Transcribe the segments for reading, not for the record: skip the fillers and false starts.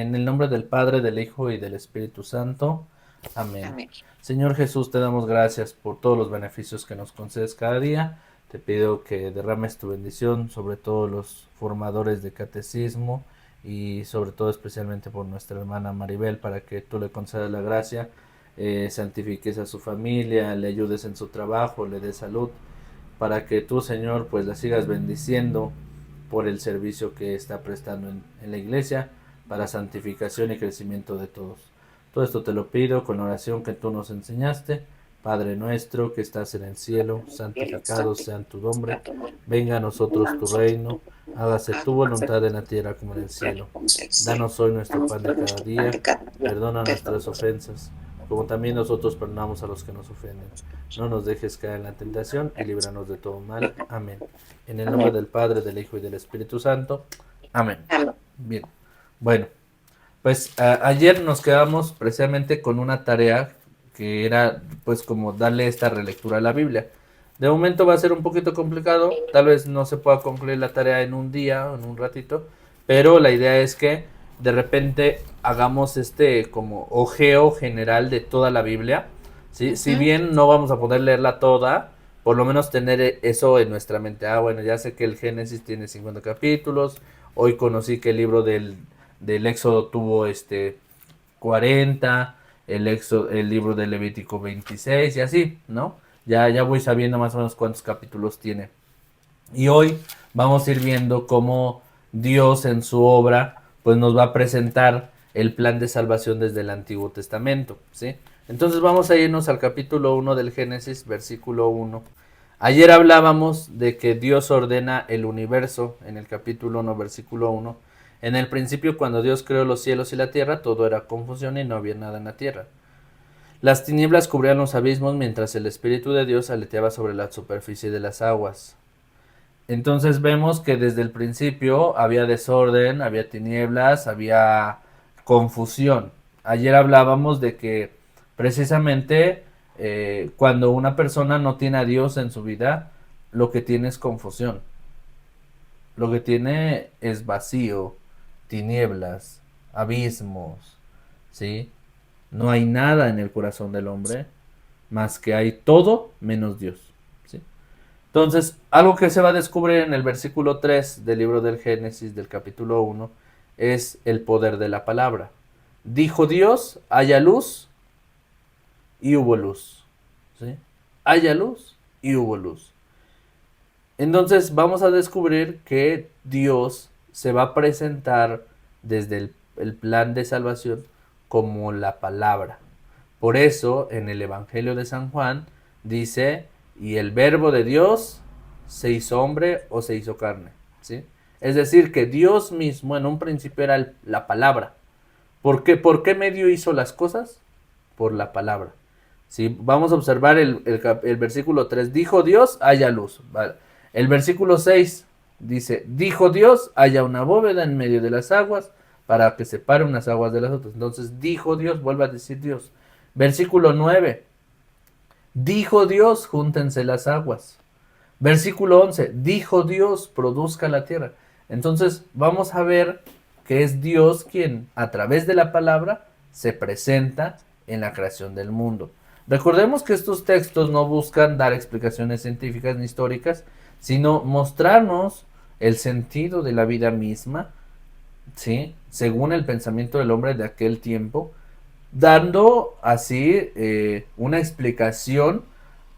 En el nombre del Padre, del Hijo y del Espíritu Santo. Amén. Amén. Señor Jesús, te damos gracias por todos los beneficios que nos concedes cada día. Te pido que derrames tu bendición sobre todos los formadores de catecismo y sobre todo especialmente por nuestra hermana Maribel, para que tú le concedas la gracia, santifiques a su familia, le ayudes en su trabajo, le des salud, para que tú, Señor, pues la sigas bendiciendo por el servicio que está prestando en la iglesia, para santificación y crecimiento de todos. Todo esto te lo pido con la oración que tú nos enseñaste. Padre nuestro que estás en el cielo, santificado sea tu nombre. Venga a nosotros tu reino. Hágase tu voluntad en la tierra como en el cielo. Danos hoy nuestro pan de cada día. Perdona nuestras ofensas, como también nosotros perdonamos a los que nos ofenden. No nos dejes caer en la tentación y líbranos de todo mal. Amén. En el nombre del Padre, del Hijo y del Espíritu Santo. Amén. Bien. Bueno, pues ayer nos quedamos precisamente con una tarea que era pues como darle esta relectura a la Biblia. De momento va a ser un poquito complicado, tal vez no se pueda concluir la tarea en un día o en un ratito, pero la idea es que de repente hagamos este como ojeo general de toda la Biblia, ¿sí? Si bien no vamos a poder leerla toda, por lo menos tener eso en nuestra mente. Bueno, ya sé que el Génesis tiene 50 capítulos, hoy conocí que el libro del Éxodo tuvo 40, el libro de Levítico 26 y así, ¿no? Ya voy sabiendo más o menos cuántos capítulos tiene. Y hoy vamos a ir viendo cómo Dios en su obra pues nos va a presentar el plan de salvación desde el Antiguo Testamento, ¿sí? Entonces vamos a irnos al capítulo 1 del Génesis, versículo 1. Ayer hablábamos de que Dios ordena el universo en el capítulo 1, versículo 1. En el principio, cuando Dios creó los cielos y la tierra, todo era confusión y no había nada en la tierra. Las tinieblas cubrían los abismos mientras el Espíritu de Dios aleteaba sobre la superficie de las aguas. Entonces vemos que desde el principio había desorden, había tinieblas, había confusión. Ayer hablábamos de que precisamente cuando una persona no tiene a Dios en su vida, lo que tiene es confusión. Lo que tiene es vacío, tinieblas, abismos, ¿sí? No hay nada en el corazón del hombre más que hay todo menos Dios, ¿sí? Entonces, algo que se va a descubrir en el versículo 3 del libro del Génesis, del capítulo 1, es el poder de la palabra. Dijo Dios, haya luz, y hubo luz, ¿sí? Haya luz, y hubo luz. Entonces vamos a descubrir que Dios se va a presentar desde el plan de salvación como la palabra. Por eso en el Evangelio de San Juan dice, y el verbo de Dios se hizo hombre o se hizo carne, ¿sí? Es decir, que Dios mismo en un principio era la palabra. ¿Por qué medio hizo las cosas? Por la palabra. ¿Sí? Vamos a observar el versículo 3. Dijo Dios, haya luz. Vale. El versículo 6 dice, dijo Dios, haya una bóveda en medio de las aguas para que separe unas aguas de las otras. Entonces dijo Dios, vuelve a decir Dios. Versículo 9. Dijo Dios, júntense las aguas. Versículo 11. Dijo Dios, produzca la tierra. Entonces vamos a ver que es Dios quien a través de la palabra se presenta en la creación del mundo. Recordemos que estos textos no buscan dar explicaciones científicas ni históricas, sino mostrarnos el sentido de la vida misma, ¿sí? Según el pensamiento del hombre de aquel tiempo, dando así una explicación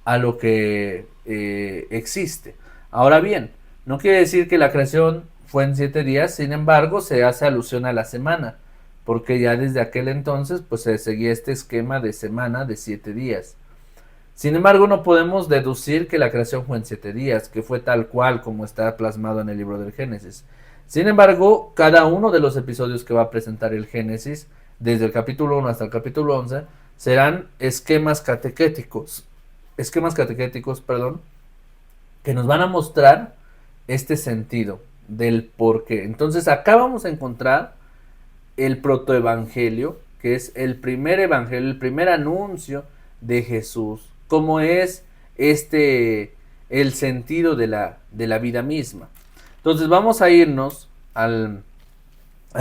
a lo que existe. Ahora bien, no quiere decir que la creación fue en 7 días, sin embargo se hace alusión a la semana, porque ya desde aquel entonces pues se seguía este esquema de semana de 7 días. Sin embargo, no podemos deducir que la creación fue en 7 días, que fue tal cual como está plasmado en el libro del Génesis. Sin embargo, cada uno de los episodios que va a presentar el Génesis, desde el capítulo 1 hasta el capítulo 11, serán esquemas catequéticos, que nos van a mostrar este sentido del por qué. Entonces, acá vamos a encontrar el protoevangelio, que es el primer evangelio, el primer anuncio de Jesús, cómo es el sentido de la vida misma. Entonces vamos a irnos al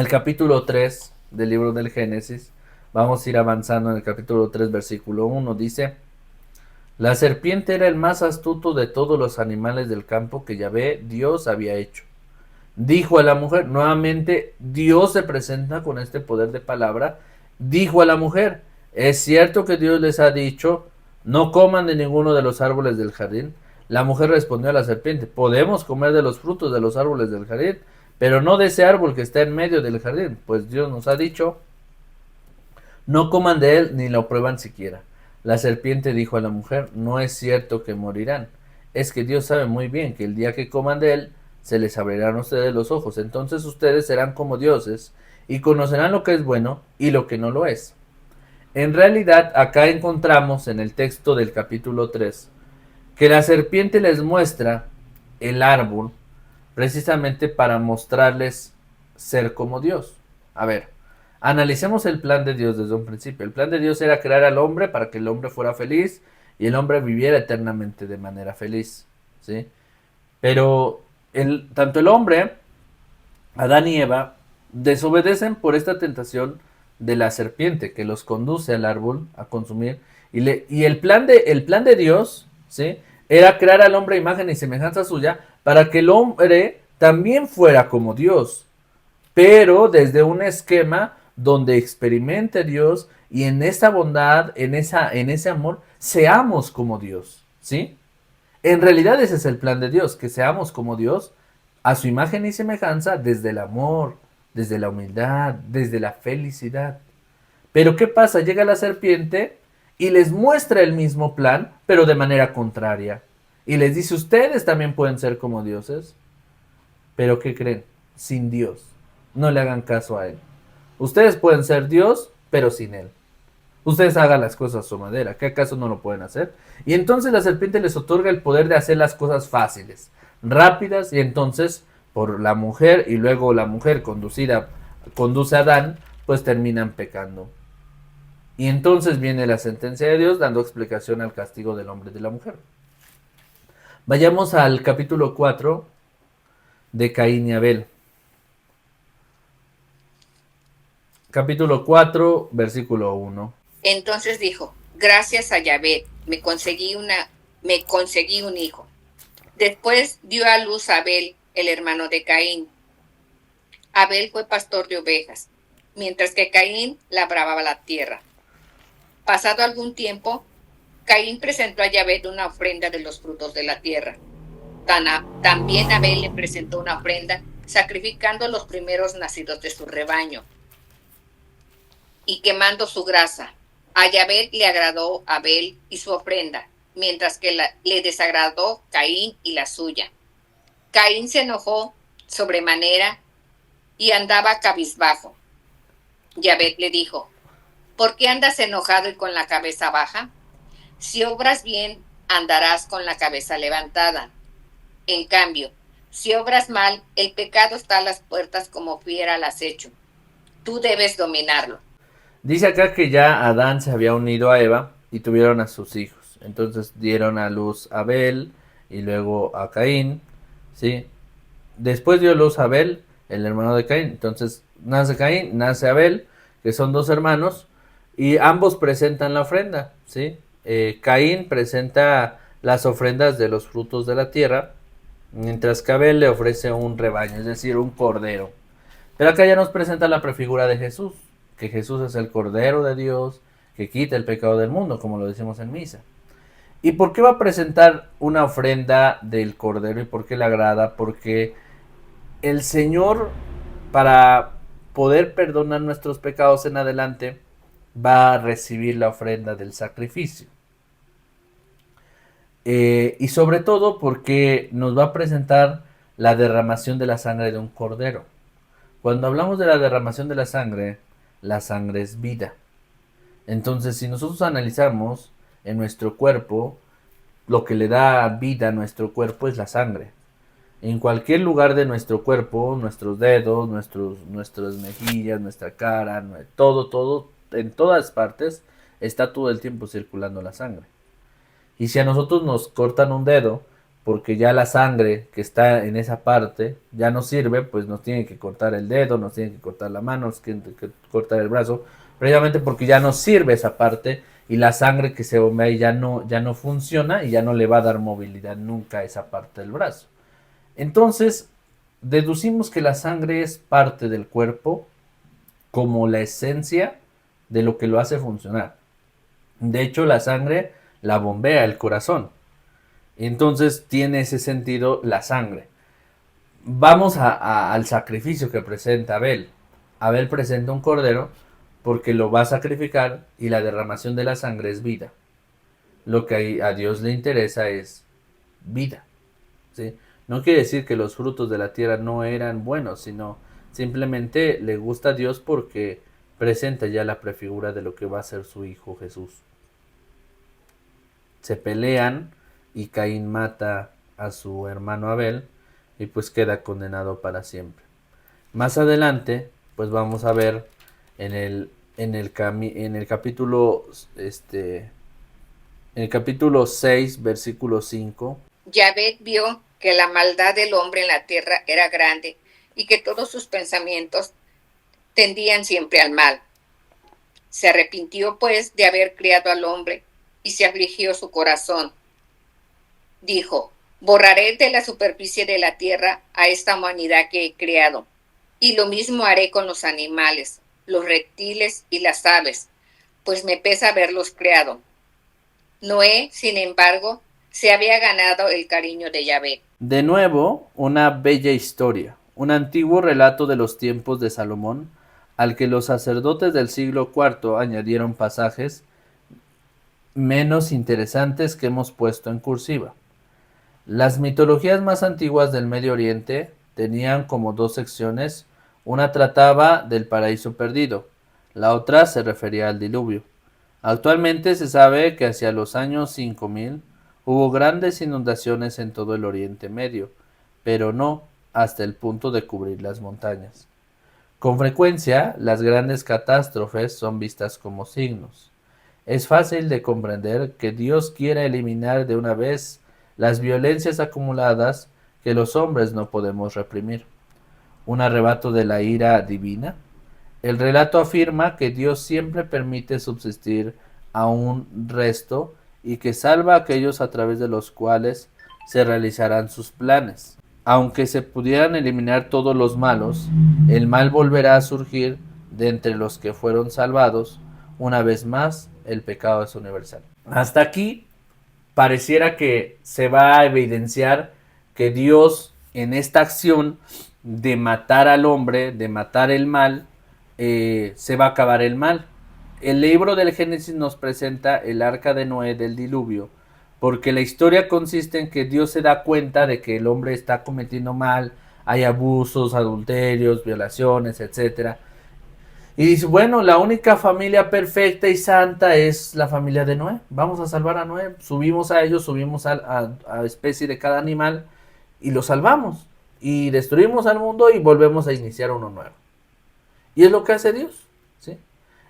capítulo 3 del libro del Génesis. Vamos a ir avanzando en el capítulo 3, versículo 1. Dice: la serpiente era el más astuto de todos los animales del campo que Yahvé, Dios, había hecho. Dijo a la mujer, nuevamente Dios se presenta con este poder de palabra, dijo a la mujer, es cierto que Dios les ha dicho, no coman de ninguno de los árboles del jardín. La mujer respondió a la serpiente, podemos comer de los frutos de los árboles del jardín, pero no de ese árbol que está en medio del jardín, pues Dios nos ha dicho, no coman de él ni lo prueban siquiera. La serpiente dijo a la mujer, no es cierto que morirán, es que Dios sabe muy bien que el día que coman de él, se les abrirán a ustedes los ojos, entonces ustedes serán como dioses y conocerán lo que es bueno y lo que no lo es. En realidad, acá encontramos en el texto del capítulo 3 que la serpiente les muestra el árbol precisamente para mostrarles ser como Dios. A ver, analicemos el plan de Dios desde un principio. El plan de Dios era crear al hombre para que el hombre fuera feliz y el hombre viviera eternamente de manera feliz, ¿sí? Pero tanto el hombre, Adán y Eva, desobedecen por esta tentación de la serpiente que los conduce al árbol a consumir. Y el plan de Dios, ¿sí?, era crear al hombre a imagen y semejanza suya para que el hombre también fuera como Dios, pero desde un esquema donde experimente Dios y en esa bondad, en ese amor, seamos como Dios, ¿sí? En realidad ese es el plan de Dios, que seamos como Dios a su imagen y semejanza desde el amor, desde la humildad, desde la felicidad. Pero ¿qué pasa? Llega la serpiente y les muestra el mismo plan, pero de manera contraria. Y les dice, ustedes también pueden ser como dioses. Pero ¿qué creen? Sin Dios. No le hagan caso a Él. Ustedes pueden ser Dios, pero sin Él. Ustedes hagan las cosas a su manera. ¿Qué acaso no lo pueden hacer? Y entonces la serpiente les otorga el poder de hacer las cosas fáciles, rápidas, y entonces por la mujer, y luego la mujer conduce a Adán, pues terminan pecando. Y entonces viene la sentencia de Dios dando explicación al castigo del hombre y de la mujer. Vayamos al capítulo 4 de Caín y Abel. Capítulo 4, versículo 1. Entonces dijo, gracias a Yahvé, me conseguí un hijo. Después dio a luz a Abel, el hermano de Caín. Abel fue pastor de ovejas, mientras que Caín labraba la tierra. Pasado algún tiempo, Caín presentó a Yahvé una ofrenda de los frutos de la tierra. También Abel le presentó una ofrenda, sacrificando los primeros nacidos de su rebaño y quemando su grasa. A Yahvé le agradó Abel y su ofrenda, mientras que le desagradó Caín y la suya. Caín se enojó sobremanera y andaba cabizbajo. Yahvé le dijo, ¿por qué andas enojado y con la cabeza baja? Si obras bien, andarás con la cabeza levantada. En cambio, si obras mal, el pecado está a las puertas como fiera al acecho. Tú debes dominarlo. Dice acá que ya Adán se había unido a Eva y tuvieron a sus hijos. Entonces dieron a luz a Abel y luego a Caín, ¿sí? Después dio luz a Abel, el hermano de Caín. Entonces nace Caín, nace Abel, que son dos hermanos, y ambos presentan la ofrenda, ¿sí? Caín presenta las ofrendas de los frutos de la tierra, mientras que Abel le ofrece un rebaño, es decir, un cordero. Pero acá ya nos presenta la prefigura de Jesús, que Jesús es el Cordero de Dios, que quita el pecado del mundo, como lo decimos en misa. ¿Y por qué va a presentar una ofrenda del Cordero y por qué le agrada? Porque el Señor, para poder perdonar nuestros pecados en adelante, va a recibir la ofrenda del sacrificio. Y sobre todo porque nos va a presentar la derramación de la sangre de un cordero. Cuando hablamos de la derramación de la sangre es vida. Entonces, si nosotros analizamos en nuestro cuerpo, lo que le da vida a nuestro cuerpo es la sangre. En cualquier lugar de nuestro cuerpo, nuestros dedos, nuestras mejillas, nuestra cara, todo, en todas partes, está todo el tiempo circulando la sangre. Y si a nosotros nos cortan un dedo, porque ya la sangre que está en esa parte ya no sirve, pues nos tienen que cortar el dedo, nos tienen que cortar la mano, nos tienen que cortar el brazo, precisamente porque ya no sirve esa parte y la sangre que se bombea ahí ya no funciona y ya no le va a dar movilidad nunca a esa parte del brazo. Entonces, deducimos que la sangre es parte del cuerpo como la esencia de lo que lo hace funcionar. De hecho, la sangre la bombea el corazón. Entonces tiene ese sentido la sangre. Vamos al sacrificio que presenta Abel. Abel presenta un cordero porque lo va a sacrificar y la derramación de la sangre es vida. Lo que a Dios le interesa es vida. ¿Sí? No quiere decir que los frutos de la tierra no eran buenos, sino simplemente le gusta a Dios porque presenta ya la prefigura de lo que va a ser su hijo Jesús. Se pelean y Caín mata a su hermano Abel y pues queda condenado para siempre. Más adelante, pues vamos a ver en el capítulo en el capítulo 6, versículo 5. Yahvé vio que la maldad del hombre en la tierra era grande y que todos sus pensamientos tendían siempre al mal. Se arrepintió pues de haber criado al hombre y se afligió su corazón. Dijo: borraré de la superficie de la tierra a esta humanidad que he creado, y lo mismo haré con los animales, los reptiles y las aves, pues me pesa haberlos creado. Noé, sin embargo, se había ganado el cariño de Yahvé. De nuevo, una bella historia, un antiguo relato de los tiempos de Salomón, al que los sacerdotes del siglo IV añadieron pasajes menos interesantes que hemos puesto en cursiva. Las mitologías más antiguas del Medio Oriente tenían como dos secciones, una trataba del paraíso perdido, la otra se refería al diluvio. Actualmente se sabe que hacia los años 5000 hubo grandes inundaciones en todo el Oriente Medio, pero no hasta el punto de cubrir las montañas. Con frecuencia, las grandes catástrofes son vistas como signos. Es fácil de comprender que Dios quiera eliminar de una vez las violencias acumuladas que los hombres no podemos reprimir. Un arrebato de la ira divina. El relato afirma que Dios siempre permite subsistir a un resto y que salva a aquellos a través de los cuales se realizarán sus planes. Aunque se pudieran eliminar todos los malos, el mal volverá a surgir de entre los que fueron salvados. Una vez más, el pecado es universal. Hasta aquí pareciera que se va a evidenciar que Dios en esta acción de matar al hombre, de matar el mal, se va a acabar el mal. El libro del Génesis nos presenta el arca de Noé del diluvio, porque la historia consiste en que Dios se da cuenta de que el hombre está cometiendo mal, hay abusos, adulterios, violaciones, etcétera. Y dice, bueno, la única familia perfecta y santa es la familia de Noé. Vamos a salvar a Noé. Subimos a ellos, subimos a especie de cada animal y lo salvamos. Y destruimos al mundo y volvemos a iniciar uno nuevo. Y es lo que hace Dios, ¿sí?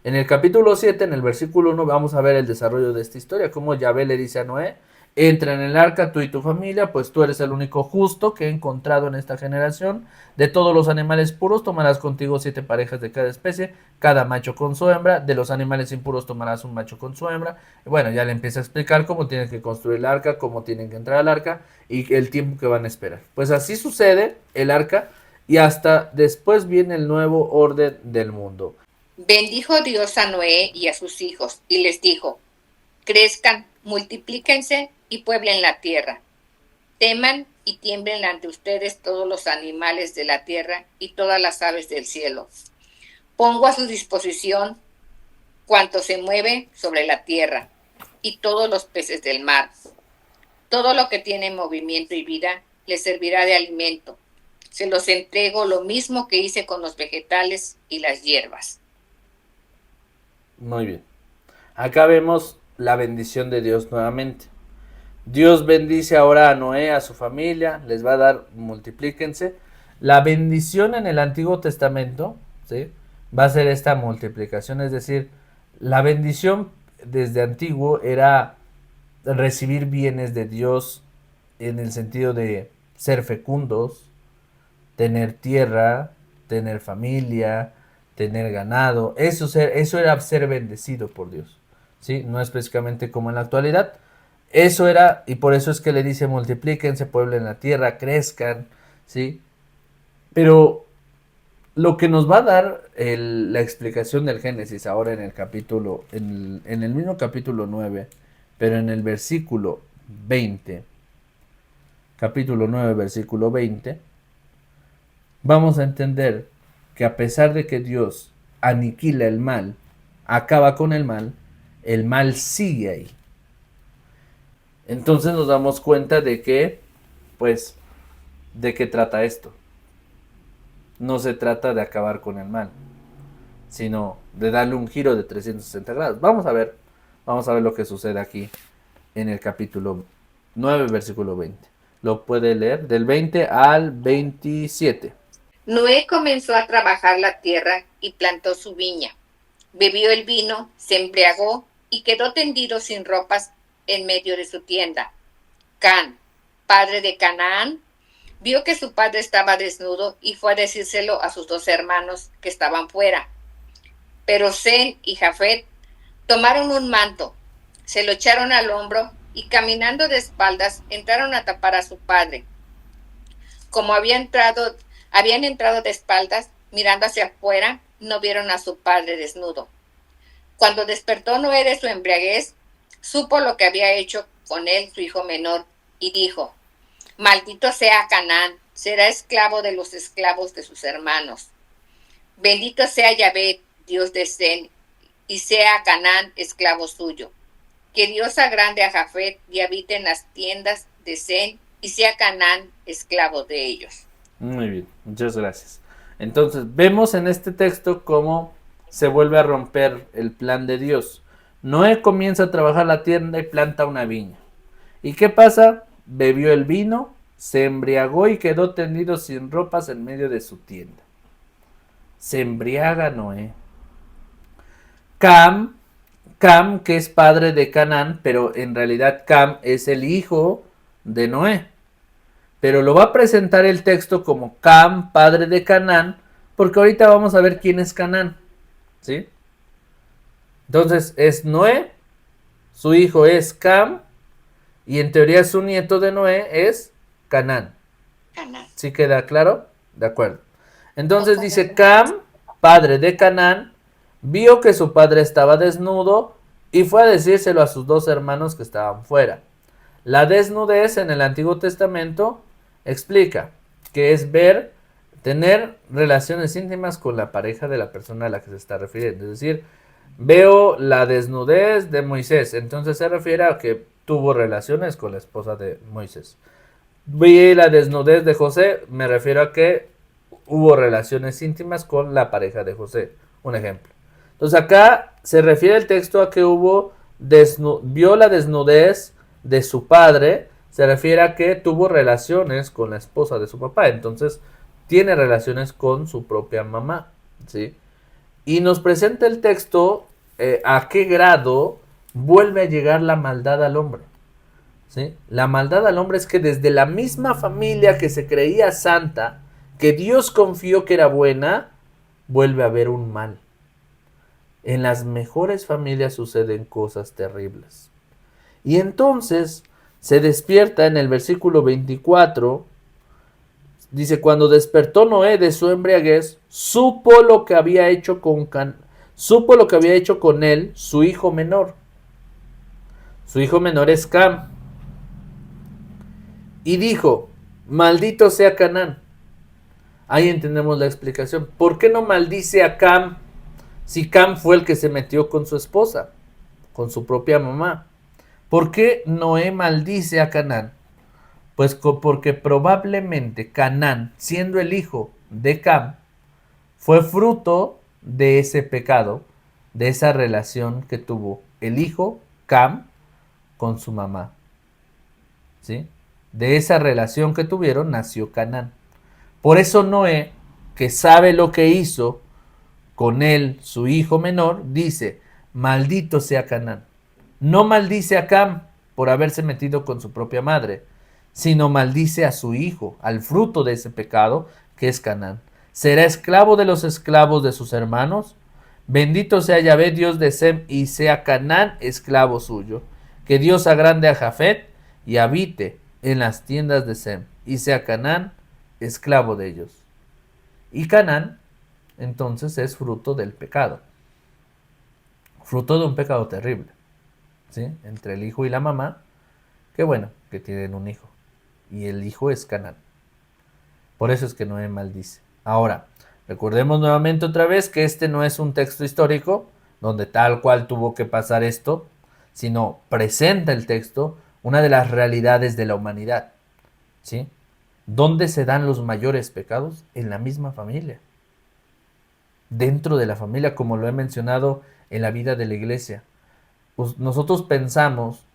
En el capítulo 7, en el versículo 1, vamos a ver el desarrollo de esta historia. Como Yahvé le dice a Noé, entra en el arca tú y tu familia, pues tú eres el único justo que he encontrado en esta generación. De todos los animales puros tomarás contigo 7 parejas de cada especie, cada macho con su hembra. De los animales impuros tomarás un macho con su hembra. Bueno, ya le empieza a explicar cómo tienen que construir el arca, cómo tienen que entrar al arca y el tiempo que van a esperar. Pues así sucede el arca y hasta después viene el nuevo orden del mundo. Bendijo Dios a Noé y a sus hijos y les dijo: crezcan, multiplíquense y pueblen la tierra. Teman y tiemblen ante ustedes todos los animales de la tierra y todas las aves del cielo. Pongo a su disposición cuanto se mueve sobre la tierra y todos los peces del mar. Todo lo que tiene movimiento y vida les servirá de alimento. Se los entrego lo mismo que hice con los vegetales y las hierbas. Muy bien. Acá vemos la bendición de Dios nuevamente. Dios bendice ahora a Noé, a su familia, les va a dar, multiplíquense. La bendición en el Antiguo Testamento, ¿sí?, va a ser esta multiplicación, es decir, la bendición desde antiguo era recibir bienes de Dios en el sentido de ser fecundos, tener tierra, tener familia, tener ganado. Eso era ser bendecido por Dios, ¿sí? No específicamente como en la actualidad. Eso era, y por eso es que le dice multiplíquense, pueblen la tierra, crezcan, ¿sí? Pero lo que nos va a dar la explicación del Génesis ahora en el capítulo, en el mismo capítulo 9, pero en el versículo 20, capítulo 9, versículo 20, vamos a entender que a pesar de que Dios aniquila el mal, acaba con el mal sigue ahí. Entonces nos damos cuenta de que, pues, ¿de qué trata esto? No se trata de acabar con el mal, sino de darle un giro de 360 grados. Vamos a ver lo que sucede aquí en el capítulo 9, versículo 20. Lo puede leer del 20 al 27. Noé comenzó a trabajar la tierra y plantó su viña. Bebió el vino, se embriagó y quedó tendido sin ropas en medio de su tienda. Can, padre de Canaán, vio que su padre estaba desnudo y fue a decírselo a sus 2 hermanos que estaban fuera. Pero Sem y Jafet tomaron un manto, se lo echaron al hombro y caminando de espaldas entraron a tapar a su padre. Como habían entrado de espaldas, mirando hacia afuera, no vieron a su padre desnudo. Cuando despertó Noé de su embriaguez, supo lo que había hecho con él su hijo menor y dijo: maldito sea Canaán, será esclavo de los esclavos de sus hermanos. Bendito sea Yahvé, Dios de Sem, y sea Canaán esclavo suyo. Que Dios agrande a Jafet y habite en las tiendas de Sem, y sea Canaán esclavo de ellos. Muy bien, muchas gracias. Entonces, vemos en este texto cómo se vuelve a romper el plan de Dios. Noé comienza a trabajar la tierra y planta una viña. ¿Y qué pasa? Bebió el vino, se embriagó y quedó tendido sin ropas en medio de su tienda. Se embriaga Noé. Cam, que es padre de Canaán, pero en realidad Cam es el hijo de Noé. Pero lo va a presentar el texto como Cam, padre de Canaán, porque ahorita vamos a ver quién es Canaán, ¿sí? Entonces es Noé, su hijo es Cam, y en teoría su nieto de Noé es Canaán. ¿Sí queda claro? De acuerdo. Entonces dice Cam, padre de Canaán, vio que su padre estaba desnudo y fue a decírselo a sus 2 hermanos que estaban fuera. La desnudez en el Antiguo Testamento explica que es tener relaciones íntimas con la pareja de la persona a la que se está refiriendo. Es decir, veo la desnudez de Moisés, entonces se refiere a que tuvo relaciones con la esposa de Moisés. Vi la desnudez de José, me refiero a que hubo relaciones íntimas con la pareja de José. Un ejemplo. Entonces acá se refiere el texto a que vio la desnudez de su padre, se refiere a que tuvo relaciones con la esposa de su papá, entonces tiene relaciones con su propia mamá, ¿sí? Y nos presenta el texto a qué grado vuelve a llegar la maldad al hombre, ¿sí? La maldad al hombre es que desde la misma familia que se creía santa, que Dios confió que era buena, vuelve a haber un mal. En las mejores familias suceden cosas terribles. Y entonces se despierta en el versículo 24, dice, cuando despertó Noé de su embriaguez, supo lo que había hecho con él su hijo menor. Su hijo menor es Cam. Y dijo, maldito sea Canaán. Ahí entendemos la explicación. ¿Por qué no maldice a Cam si Cam fue el que se metió con su esposa, con su propia mamá? ¿Por qué Noé maldice a Canaán? Pues porque probablemente Canaán, siendo el hijo de Cam, fue fruto de ese pecado, de esa relación que tuvo el hijo Cam con su mamá, ¿sí? De esa relación que tuvieron nació Canaán. Por eso Noé, que sabe lo que hizo con él, su hijo menor, dice, maldito sea Canaán. No maldice a Cam por haberse metido con su propia madre, sino maldice a su hijo, al fruto de ese pecado, que es Canaán. Será esclavo de los esclavos de sus hermanos. Bendito sea Yahvé, Dios de Sem, y sea Canaán esclavo suyo. Que Dios agrande a Jafet y habite en las tiendas de Sem, y sea Canaán esclavo de ellos. Y Canaán, entonces, es fruto del pecado. Fruto de un pecado terrible, ¿sí? Entre el hijo y la mamá, que bueno, que tienen un hijo. Y el hijo es Canaán. Por eso es que Noé maldice. Ahora, recordemos nuevamente otra vez que este no es un texto histórico donde tal cual tuvo que pasar esto, sino presenta el texto una de las realidades de la humanidad, ¿sí? ¿Dónde se dan los mayores pecados? En la misma familia. Dentro de la familia, como lo he mencionado en la vida de la iglesia. Pues nosotros pensamos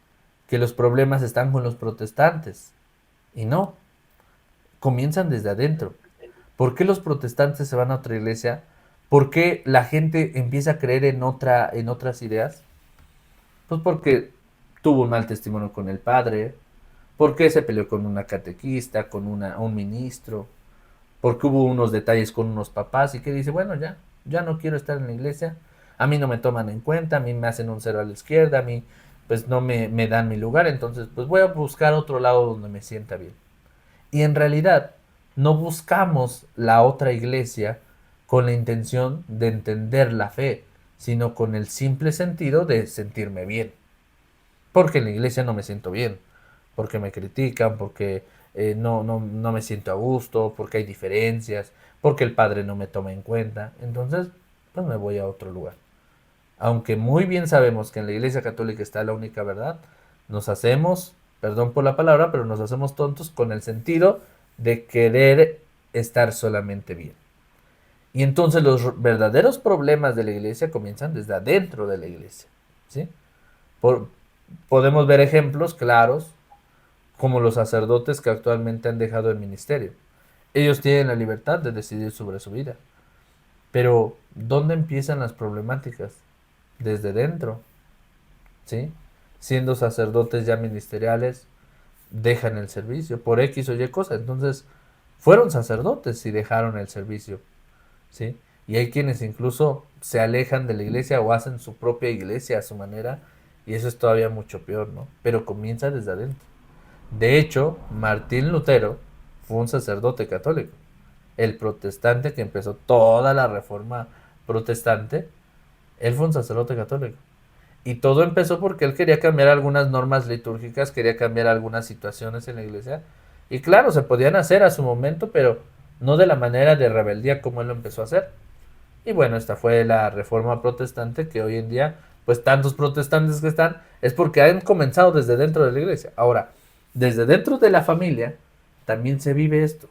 que los problemas están con los protestantes, y no, comienzan desde adentro. ¿Por qué los protestantes se van a otra iglesia? ¿Por qué la gente empieza a creer en otras ideas? Pues porque tuvo un mal testimonio con el padre, porque se peleó con una catequista, con un ministro, porque hubo unos detalles con unos papás y que dice, bueno, ya no quiero estar en la iglesia, a mí no me toman en cuenta, a mí me hacen un cero a la izquierda, a mí pues no me dan mi lugar, entonces pues voy a buscar otro lado donde me sienta bien. Y en realidad no buscamos la otra iglesia con la intención de entender la fe, sino con el simple sentido de sentirme bien. Porque en la iglesia no me siento bien, porque me critican, porque no me siento a gusto, porque hay diferencias, porque el padre no me toma en cuenta. Entonces, pues me voy a otro lugar. Aunque muy bien sabemos que en la iglesia católica está la única verdad, nos hacemos, perdón por la palabra, pero nos hacemos tontos con el sentido de querer estar solamente bien. Y entonces los verdaderos problemas de la iglesia comienzan desde adentro de la iglesia, ¿sí? Por, podemos ver ejemplos claros como los sacerdotes que actualmente han dejado el ministerio. Ellos tienen la libertad de decidir sobre su vida. Pero, ¿dónde empiezan las problemáticas? Desde dentro, ¿sí? Siendo sacerdotes ya ministeriales, dejan el servicio por X o Y cosa. Entonces, fueron sacerdotes y dejaron el servicio, ¿sí? Y hay quienes incluso se alejan de la iglesia o hacen su propia iglesia a su manera, y eso es todavía mucho peor, ¿no? Pero comienza desde adentro. De hecho, Martín Lutero fue un sacerdote católico, el protestante que empezó toda la reforma protestante. Él fue un sacerdote católico. Y todo empezó porque él quería cambiar algunas normas litúrgicas, quería cambiar algunas situaciones en la iglesia. Y claro, se podían hacer a su momento, pero no de la manera de rebeldía como él lo empezó a hacer. Y bueno, esta fue la reforma protestante que hoy en día, pues tantos protestantes que están, es porque han comenzado desde dentro de la iglesia. Ahora, desde dentro de la familia, también se vive esto.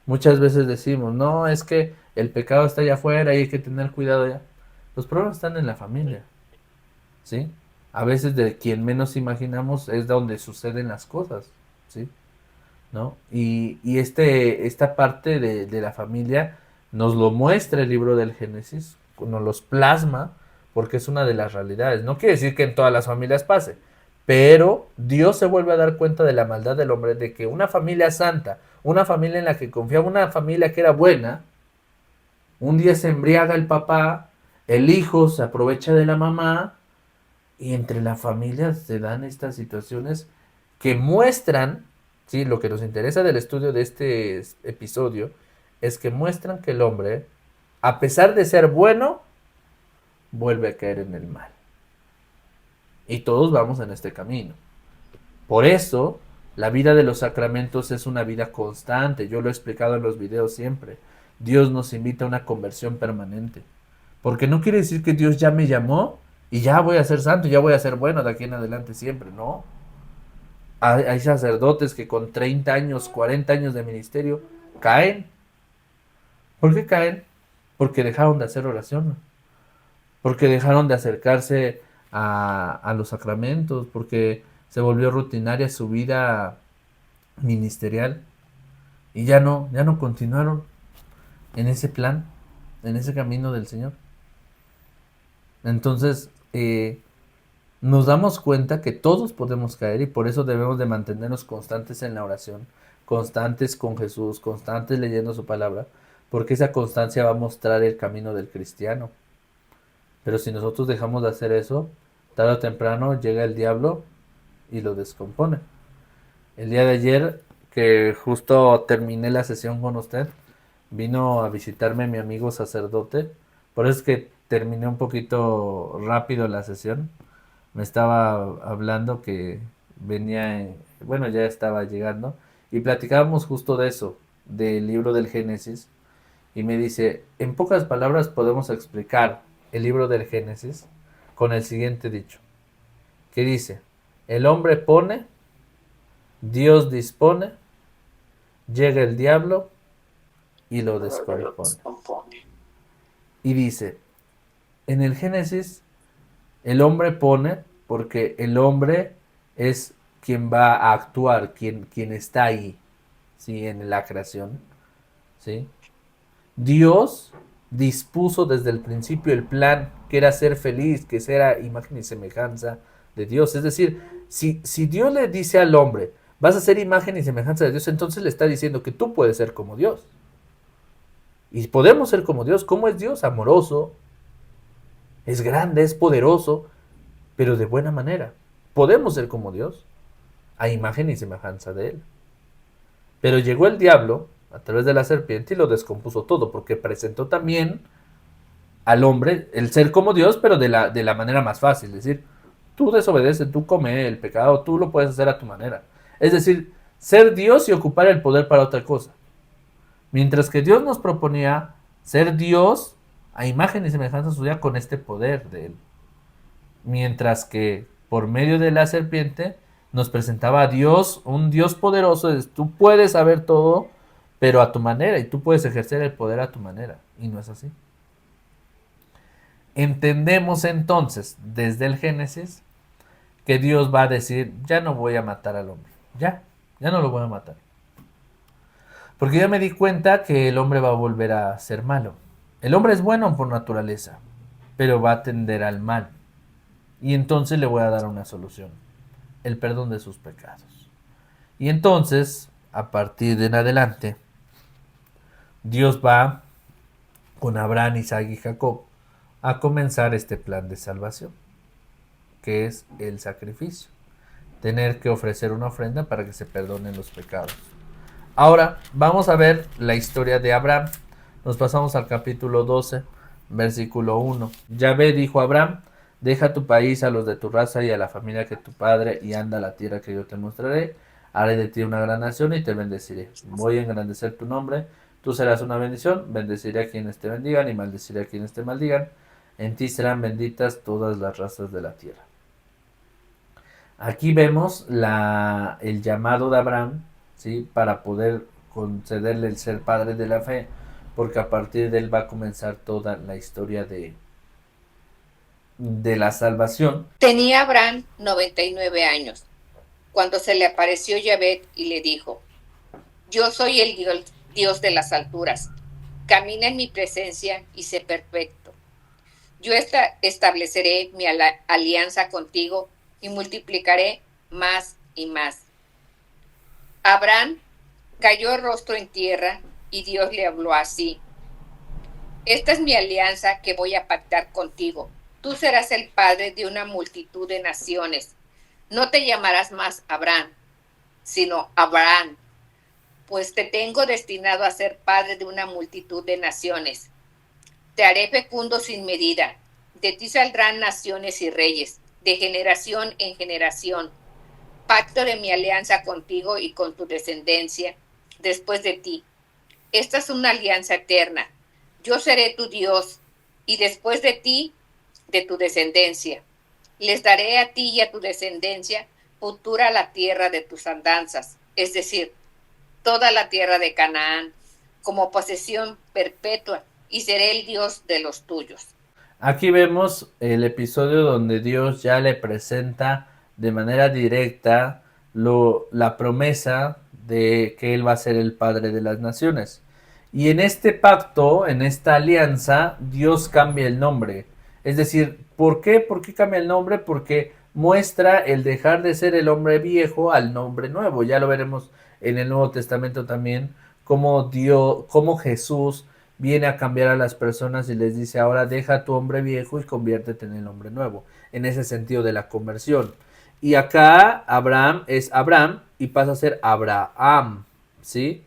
Muchas veces decimos, no, es que el pecado está allá afuera y hay que tener cuidado allá. Los problemas están en la familia, ¿sí? A veces de quien menos imaginamos es donde suceden las cosas, ¿sí? ¿No? Y esta parte de la familia nos lo muestra el libro del Génesis, nos los plasma, porque es una de las realidades. No quiere decir que en todas las familias pase, pero Dios se vuelve a dar cuenta de la maldad del hombre, de que una familia santa, una familia en la que confiaba, una familia que era buena, un día se embriaga el papá, el hijo se aprovecha de la mamá, y entre la familia se dan estas situaciones que muestran, ¿sí? Lo que nos interesa del estudio de este episodio es que muestran que el hombre, a pesar de ser bueno, vuelve a caer en el mal. Y todos vamos en este camino. Por eso, la vida de los sacramentos es una vida constante. Yo lo he explicado en los videos siempre. Dios nos invita a una conversión permanente. Porque no quiere decir que Dios ya me llamó y ya voy a ser santo, ya voy a ser bueno de aquí en adelante siempre. No. Hay sacerdotes que con 30 años, 40 años de ministerio caen. ¿Por qué caen? Porque dejaron de hacer oración. Porque dejaron de acercarse a los sacramentos. Porque se volvió rutinaria su vida ministerial. Y ya no continuaron en ese plan, en ese camino del Señor. Entonces, nos damos cuenta que todos podemos caer y por eso debemos de mantenernos constantes en la oración, constantes con Jesús, constantes leyendo su palabra, porque esa constancia va a mostrar el camino del cristiano. Pero si nosotros dejamos de hacer eso, tarde o temprano llega el diablo y lo descompone. El día de ayer, que justo terminé la sesión con usted, vino a visitarme mi amigo sacerdote. Por eso es que terminé un poquito rápido la sesión. Me estaba hablando que venía, bueno, ya estaba llegando. Y platicábamos justo de eso, del libro del Génesis. Y me dice, en pocas palabras podemos explicar el libro del Génesis con el siguiente dicho. Que dice, el hombre pone, Dios dispone, llega el diablo y lo descompone. Y dice, en el Génesis, el hombre pone porque el hombre es quien va a actuar, quien está ahí, ¿sí? En la creación, ¿sí? Dios dispuso desde el principio el plan que era ser feliz, que era imagen y semejanza de Dios. Es decir, si Dios le dice al hombre, vas a ser imagen y semejanza de Dios, entonces le está diciendo que tú puedes ser como Dios. Y podemos ser como Dios. ¿Cómo es Dios? Amoroso, es grande, es poderoso, pero de buena manera. Podemos ser como Dios, a imagen y semejanza de Él. Pero llegó el diablo a través de la serpiente y lo descompuso todo, porque presentó también al hombre el ser como Dios, pero de la manera más fácil. Es decir, tú desobedeces, tú comes el pecado, tú lo puedes hacer a tu manera. Es decir, ser Dios y ocupar el poder para otra cosa. Mientras que Dios nos proponía ser Dios a imagen y semejanza suya con este poder de Él. Mientras que por medio de la serpiente nos presentaba a Dios, un Dios poderoso, es, tú puedes saber todo, pero a tu manera, y tú puedes ejercer el poder a tu manera, y no es así. Entendemos entonces, desde el Génesis, que Dios va a decir, ya no voy a matar al hombre, ya no lo voy a matar. Porque ya me di cuenta que el hombre va a volver a ser malo. El hombre es bueno por naturaleza, pero va a tender al mal. Y entonces le voy a dar una solución, el perdón de sus pecados. Y entonces, a partir de en adelante, Dios va con Abraham, Isaac y Jacob a comenzar este plan de salvación, que es el sacrificio. Tener que ofrecer una ofrenda para que se perdonen los pecados. Ahora vamos a ver la historia de Abraham. Nos pasamos al capítulo 12, versículo 1. Yahvé dijo a Abraham, deja tu país, a los de tu raza y a la familia que tu padre, y anda a la tierra que yo te mostraré. Haré de ti una gran nación y te bendeciré. Voy a engrandecer tu nombre. Tú serás una bendición. Bendeciré a quienes te bendigan y maldeciré a quienes te maldigan. En ti serán benditas todas las razas de la tierra. Aquí vemos el llamado de Abraham, ¿sí? Para poder concederle el ser padre de la fe, porque a partir de él va a comenzar toda la historia de la salvación. Tenía Abraham 99 años, cuando se le apareció Yahvé y le dijo, yo soy el Dios de las alturas, camina en mi presencia y sé perfecto. Yo estableceré mi alianza contigo y multiplicaré más y más. Abraham cayó rostro en tierra y Dios le habló así. Esta es mi alianza que voy a pactar contigo. Tú serás el padre de una multitud de naciones. No te llamarás más Abraham, sino Abraham, pues te tengo destinado a ser padre de una multitud de naciones. Te haré fecundo sin medida. De ti saldrán naciones y reyes, de generación en generación. Pacto de mi alianza contigo y con tu descendencia después de ti. Esta es una alianza eterna. Yo seré tu Dios y después de ti, de tu descendencia. Les daré a ti y a tu descendencia futura la tierra de tus andanzas, es decir, toda la tierra de Canaán, como posesión perpetua, y seré el Dios de los tuyos. Aquí vemos el episodio donde Dios ya le presenta de manera directa la promesa de que Él va a ser el Padre de las Naciones. Y en este pacto, en esta alianza, Dios cambia el nombre. Es decir, ¿por qué? ¿Por qué cambia el nombre? Porque muestra el dejar de ser el hombre viejo al hombre nuevo. Ya lo veremos en el Nuevo Testamento también, cómo Jesús viene a cambiar a las personas y les dice, ahora deja tu hombre viejo y conviértete en el hombre nuevo, en ese sentido de la conversión. Y acá Abraham es Abraham y pasa a ser Abraham, ¿sí?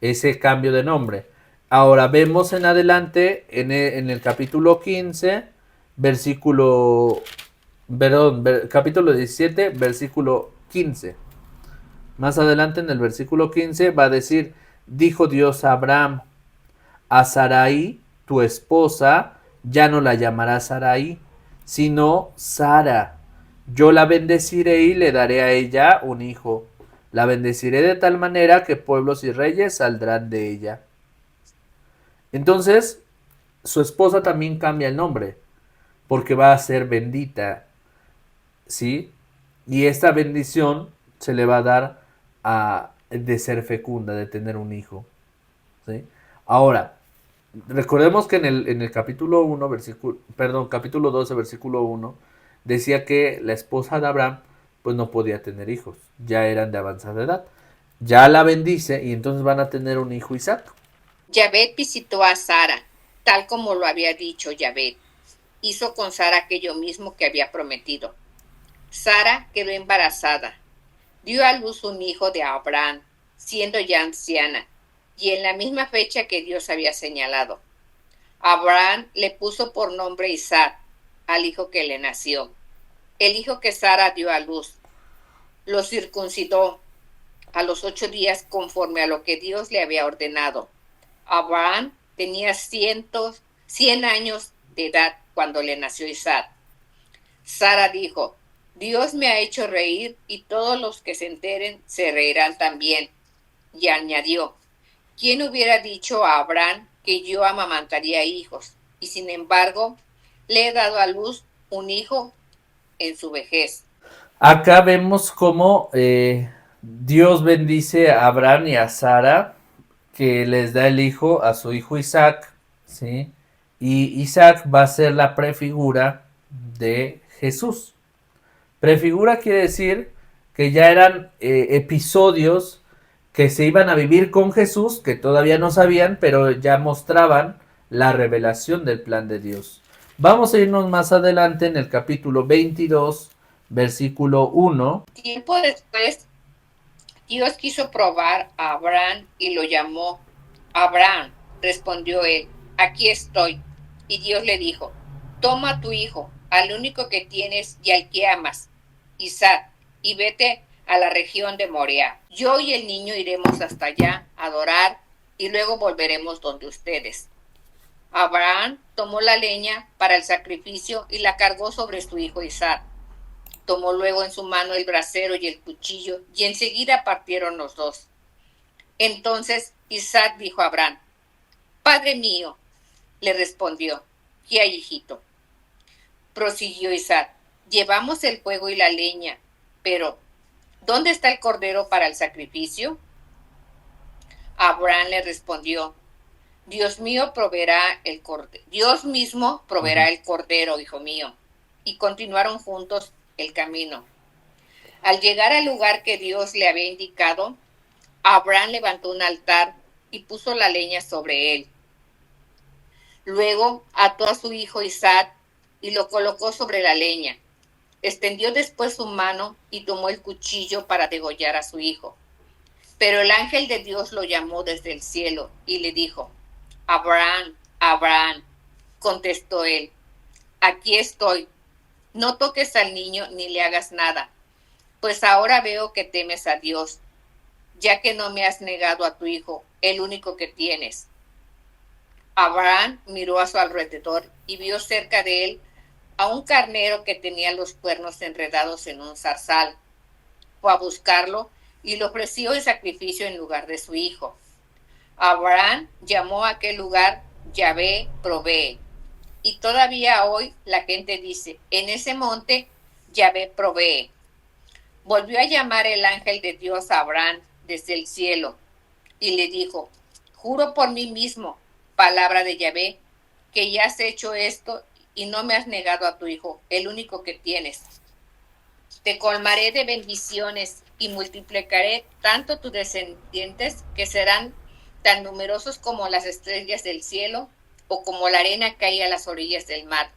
Ese cambio de nombre. Ahora vemos en adelante, en el capítulo 15, versículo, perdón, capítulo 17, versículo 15. Más adelante en el versículo 15 va a decir, dijo Dios a Abraham, a Sarai, tu esposa, ya no la llamarás Sarai, sino Sara. Yo la bendeciré y le daré a ella un hijo. La bendeciré de tal manera que pueblos y reyes saldrán de ella. Entonces, su esposa también cambia el nombre, porque va a ser bendita, ¿sí? Y esta bendición se le va a dar de ser fecunda, de tener un hijo, ¿sí? Ahora, recordemos que en el capítulo 1, capítulo 12, versículo 1, decía que la esposa de Abraham pues no podía tener hijos, ya eran de avanzada edad. Ya la bendice y entonces van a tener un hijo, Isaac. Yahvé visitó a Sara, tal como lo había dicho Yahvé. Hizo con Sara aquello mismo que había prometido. Sara quedó embarazada. Dio a luz un hijo de Abraham, siendo ya anciana, y en la misma fecha que Dios había señalado. Abraham le puso por nombre Isaac al hijo que le nació. El hijo que Sara dio a luz. Lo circuncidó a los 8 días conforme a lo que Dios le había ordenado. Abraham tenía 100 años de edad cuando le nació Isaac. Sara dijo, Dios me ha hecho reír y todos los que se enteren se reirán también. Y añadió, ¿quién hubiera dicho a Abraham que yo amamantaría hijos? Y sin embargo, le he dado a luz un hijo en su vejez. Acá vemos cómo Dios bendice a Abraham y a Sara, que les da el hijo a su hijo Isaac, ¿sí? Y Isaac va a ser la prefigura de Jesús. Prefigura quiere decir que ya eran episodios que se iban a vivir con Jesús, que todavía no sabían, pero ya mostraban la revelación del plan de Dios. Vamos a irnos más adelante en el capítulo 22, versículo 1. Tiempo después, Dios quiso probar a Abraham y lo llamó. Abraham, respondió él, aquí estoy. Y Dios le dijo, toma a tu hijo, al único que tienes y al que amas, Isaac, y vete a la región de Moriah. Yo y el niño iremos hasta allá a adorar y luego volveremos donde ustedes. Abraham tomó la leña para el sacrificio y la cargó sobre su hijo Isaac. Tomó luego en su mano el brasero y el cuchillo y enseguida partieron los dos. Entonces Isaac dijo a Abraham, Padre mío, le respondió, ¿qué hay, hijito? Prosiguió Isaac, llevamos el fuego y la leña, pero ¿dónde está el cordero para el sacrificio? Abraham le respondió, Dios mío proveerá el cordero. Dios mismo proveerá el cordero, hijo mío. Y continuaron juntos el camino. Al llegar al lugar que Dios le había indicado, Abraham levantó un altar y puso la leña sobre él. Luego ató a su hijo Isaac y lo colocó sobre la leña. Extendió después su mano y tomó el cuchillo para degollar a su hijo. Pero el ángel de Dios lo llamó desde el cielo y le dijo, Abraham, Abraham, contestó él, aquí estoy. No toques al niño ni le hagas nada, pues ahora veo que temes a Dios, ya que no me has negado a tu hijo, el único que tienes. Abraham miró a su alrededor y vio cerca de él a un carnero que tenía los cuernos enredados en un zarzal. Fue a buscarlo y le ofreció el sacrificio en lugar de su hijo. Abraham llamó a aquel lugar Yahvé provee. Y todavía hoy la gente dice, en ese monte Yahvé provee. Volvió a llamar el ángel de Dios a Abraham desde el cielo y le dijo, juro por mí mismo, palabra de Yahvé, que ya has hecho esto y no me has negado a tu hijo, el único que tienes. Te colmaré de bendiciones y multiplicaré tanto tus descendientes que serán tan numerosos como las estrellas del cielo o como la arena que hay a las orillas del mar.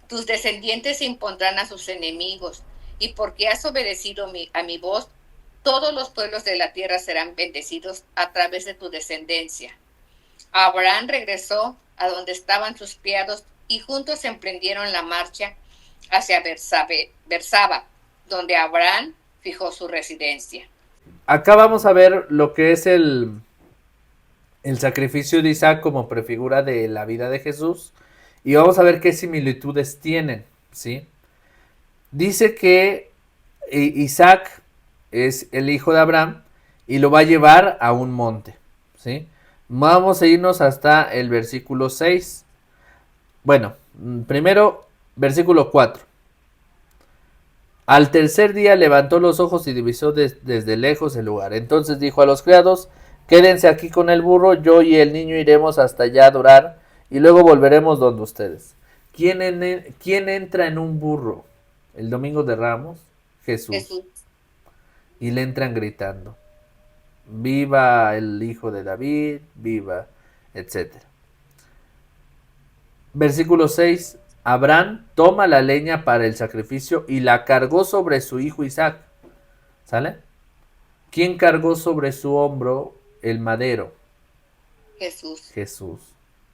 Tus descendientes se impondrán a sus enemigos, y porque has obedecido a mi voz, todos los pueblos de la tierra serán bendecidos a través de tu descendencia. Abraham regresó a donde estaban sus criados y juntos emprendieron la marcha hacia Bersaba, donde Abraham fijó su residencia. Acá vamos a ver lo que es el sacrificio de Isaac como prefigura de la vida de Jesús y vamos a ver qué similitudes tienen, ¿sí? Dice que Isaac es el hijo de Abraham y lo va a llevar a un monte, ¿sí? Vamos a irnos hasta el versículo 6. Bueno, primero, versículo 4. Al tercer día levantó los ojos y divisó desde lejos el lugar. Entonces dijo a los criados, quédense aquí con el burro, yo y el niño iremos hasta allá a adorar y luego volveremos donde ustedes. ¿Quién entra en un burro el domingo de Ramos? Jesús. Y le entran gritando, viva el hijo de David, viva, etc. Versículo 6. Abraham toma la leña para el sacrificio y la cargó sobre su hijo Isaac. ¿Sale? ¿Quién cargó sobre su hombro el madero? Jesús.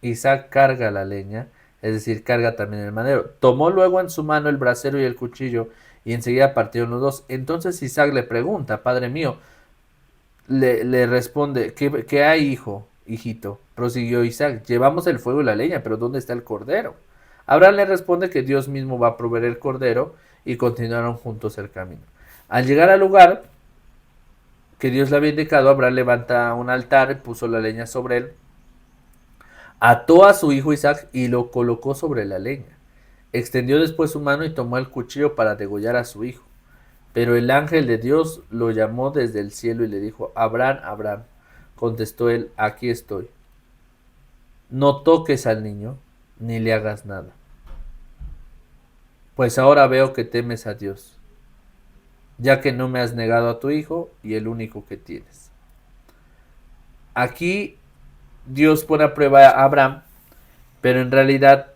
Isaac carga la leña, es decir, carga también el madero. Tomó luego en su mano el brasero y el cuchillo y enseguida partieron los dos. Entonces Isaac le pregunta, padre mío, le responde, ¿qué hay, hijo, hijito? Prosiguió Isaac, llevamos el fuego y la leña, pero ¿dónde está el cordero? Abraham le responde que Dios mismo va a proveer el cordero y continuaron juntos el camino. Al llegar al lugar que Dios le había indicado, Abraham levanta un altar y puso la leña sobre él, ató a su hijo Isaac y lo colocó sobre la leña. Extendió después su mano y tomó el cuchillo para degollar a su hijo. Pero el ángel de Dios lo llamó desde el cielo y le dijo, Abraham, Abraham. Contestó él, aquí estoy. No toques al niño, ni le hagas nada. Pues ahora veo que temes a Dios, ya que no me has negado a tu hijo y el único que tienes. Aquí Dios pone a prueba a Abraham, pero en realidad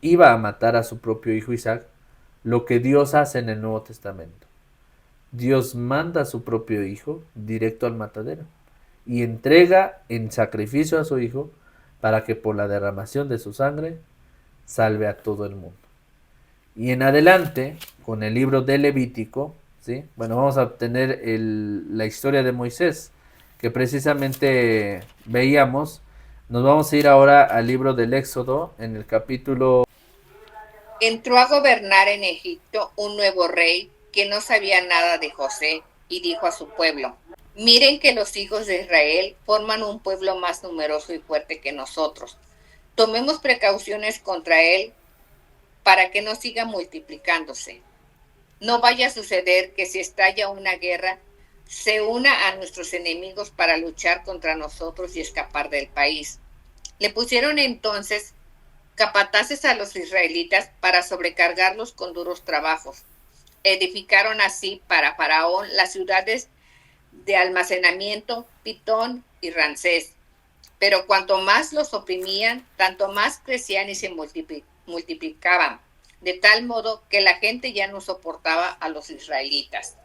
iba a matar a su propio hijo Isaac, lo que Dios hace en el Nuevo Testamento. Dios manda a su propio hijo directo al matadero y entrega en sacrificio a su hijo para que por la derramación de su sangre salve a todo el mundo. Y en adelante, con el libro de Levítico, ¿sí? Bueno, vamos a tener la historia de Moisés, que precisamente veíamos. Nos vamos a ir ahora al libro del Éxodo, en el capítulo... Entró a gobernar en Egipto un nuevo rey que no sabía nada de José y dijo a su pueblo, miren que los hijos de Israel forman un pueblo más numeroso y fuerte que nosotros. Tomemos precauciones contra él para que no siga multiplicándose. No vaya a suceder que si estalla una guerra, se una a nuestros enemigos para luchar contra nosotros y escapar del país. Le pusieron entonces capataces a los israelitas para sobrecargarlos con duros trabajos. Edificaron así para Faraón las ciudades de almacenamiento, Pitón y Ramsés. Pero cuanto más los oprimían, tanto más crecían y se multiplicaban, de tal modo que la gente ya no soportaba a los israelitas.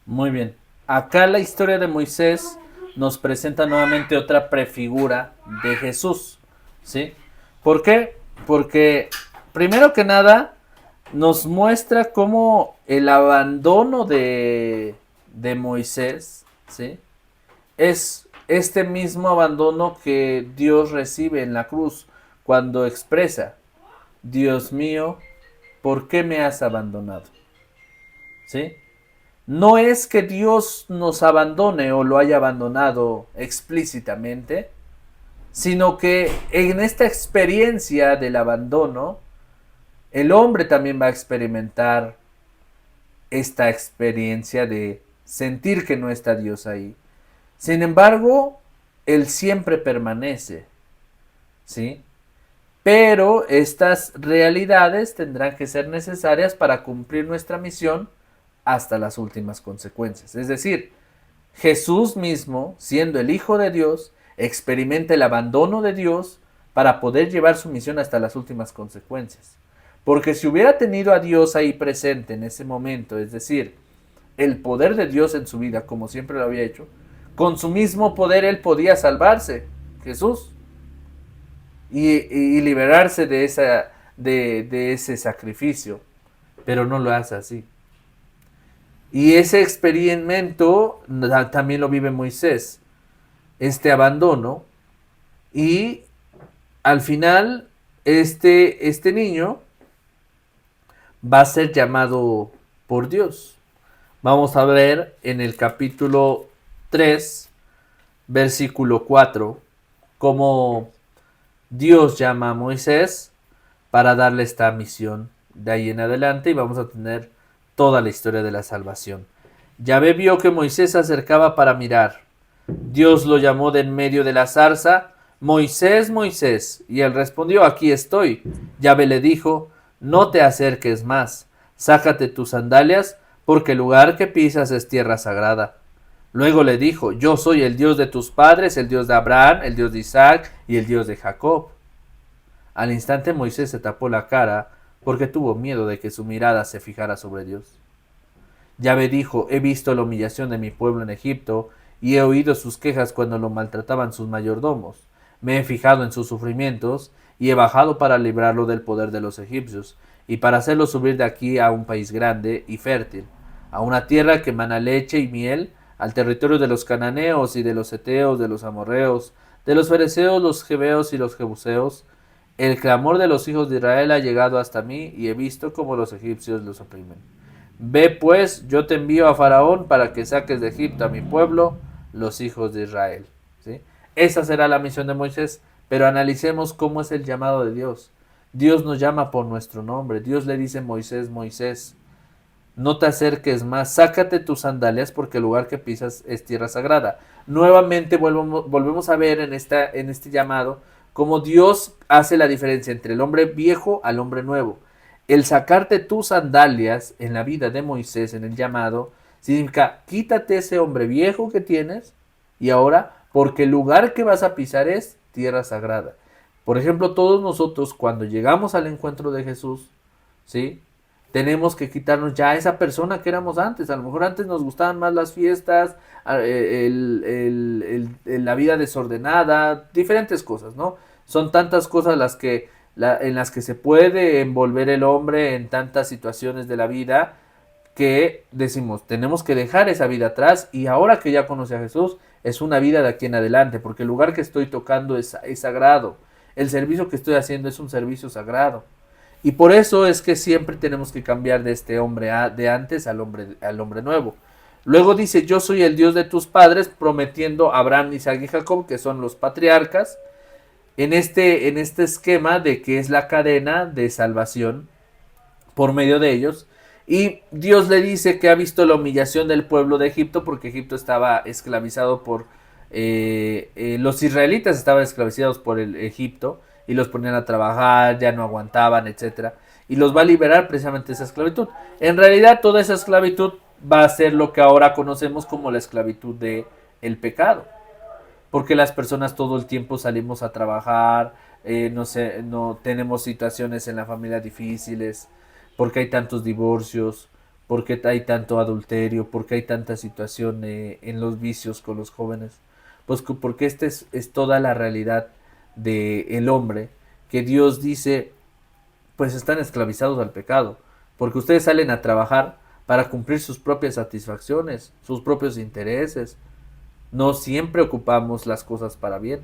Muy bien. Acá la historia de Moisés nos presenta nuevamente otra prefigura de Jesús, ¿sí? ¿Por qué? Porque, primero que nada, nos muestra cómo el abandono de Moisés, ¿sí? Es este mismo abandono que Dios recibe en la cruz cuando expresa, Dios mío, ¿por qué me has abandonado? ¿Sí? No es que Dios nos abandone o lo haya abandonado explícitamente, sino que en esta experiencia del abandono, el hombre también va a experimentar esta experiencia de sentir que no está Dios ahí. Sin embargo, Él siempre permanece, ¿sí? Pero estas realidades tendrán que ser necesarias para cumplir nuestra misión hasta las últimas consecuencias. Es decir, Jesús mismo, siendo el Hijo de Dios, experimenta el abandono de Dios para poder llevar su misión hasta las últimas consecuencias. Porque si hubiera tenido a Dios ahí presente en ese momento, es decir, el poder de Dios en su vida, como siempre lo había hecho, con su mismo poder él podía salvarse, Jesús, y liberarse de ese sacrificio, pero no lo hace así. Y ese experimento también lo vive Moisés, este abandono, y al final este niño va a ser llamado por Dios. Vamos a ver en el capítulo 3, versículo 4, cómo Dios llama a Moisés para darle esta misión de ahí en adelante, y vamos a tener toda la historia de la salvación. Yahvé vio que Moisés se acercaba para mirar. Dios lo llamó de en medio de la zarza: Moisés, Moisés. Y él respondió: aquí estoy. Yahvé le dijo: no te acerques más, sácate tus sandalias, porque el lugar que pisas es tierra sagrada. Luego le dijo: yo soy el Dios de tus padres, el Dios de Abraham, el Dios de Isaac y el Dios de Jacob. Al instante Moisés se tapó la cara, porque tuvo miedo de que su mirada se fijara sobre Dios. Yahvé dijo: he visto la humillación de mi pueblo en Egipto, y he oído sus quejas cuando lo maltrataban sus mayordomos. Me he fijado en sus sufrimientos, y he bajado para librarlo del poder de los egipcios, y para hacerlo subir de aquí a un país grande y fértil, a una tierra que emana leche y miel, al territorio de los cananeos y de los heteos, de los amorreos, de los fereceos, los jebeos y los jebuseos. El clamor de los hijos de Israel ha llegado hasta mí, y he visto cómo los egipcios los oprimen. Ve pues, yo te envío a Faraón para que saques de Egipto a mi pueblo, los hijos de Israel. ¿Sí? Esa será la misión de Moisés, pero analicemos cómo es el llamado de Dios. Dios nos llama por nuestro nombre. Dios le dice: Moisés, Moisés, no te acerques más, sácate tus sandalias, porque el lugar que pisas es tierra sagrada. Nuevamente volvemos a ver en este llamado cómo Dios hace la diferencia entre el hombre viejo al hombre nuevo. El sacarte tus sandalias en la vida de Moisés, en el llamado, significa: quítate ese hombre viejo que tienes, y ahora, porque el lugar que vas a pisar es tierra sagrada. Por ejemplo, todos nosotros, cuando llegamos al encuentro de Jesús, ¿sí?, tenemos que quitarnos ya esa persona que éramos antes. A lo mejor antes nos gustaban más las fiestas, la vida desordenada, diferentes cosas, ¿no? Son tantas cosas en las que se puede envolver el hombre, en tantas situaciones de la vida, que decimos: tenemos que dejar esa vida atrás, y ahora que ya conoce a Jesús, es una vida de aquí en adelante, porque el lugar que estoy tocando es sagrado. El servicio que estoy haciendo es un servicio sagrado. Y por eso es que siempre tenemos que cambiar de este hombre de antes al hombre nuevo. Luego dice: yo soy el Dios de tus padres, prometiendo a Abraham, Isaac y Jacob, que son los patriarcas, en este esquema de que es la cadena de salvación por medio de ellos. Y Dios le dice que ha visto la humillación del pueblo de Egipto, porque Egipto estaba esclavizado por los israelitas, estaban esclavizados por el Egipto, y los ponían a trabajar, ya no aguantaban, etcétera, y los va a liberar precisamente esa esclavitud. En realidad, toda esa esclavitud va a ser lo que ahora conocemos como la esclavitud de el pecado, porque las personas todo el tiempo salimos a trabajar, no tenemos situaciones en la familia difíciles, porque hay tantos divorcios, porque hay tanto adulterio, porque hay tanta situación en los vicios con los jóvenes. Pues porque esta es toda la realidad del hombre, que Dios dice: pues están esclavizados al pecado, porque ustedes salen a trabajar para cumplir sus propias satisfacciones, sus propios intereses. No siempre ocupamos las cosas para bien,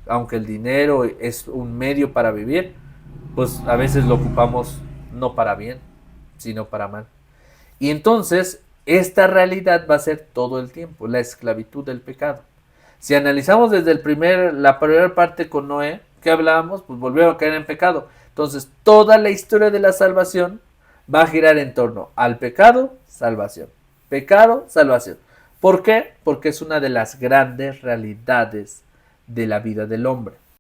aunque el dinero es un medio para vivir, pues a veces lo ocupamos no para bien, sino para mal. Y entonces esta realidad va a ser todo el tiempo, la esclavitud del pecado. Si analizamos desde la primera parte con Noé, ¿qué hablábamos? Pues volvió a caer en pecado. Entonces, toda la historia de la salvación va a girar en torno al pecado, salvación. Pecado, salvación. ¿Por qué? Porque es una de las grandes realidades de la vida del hombre.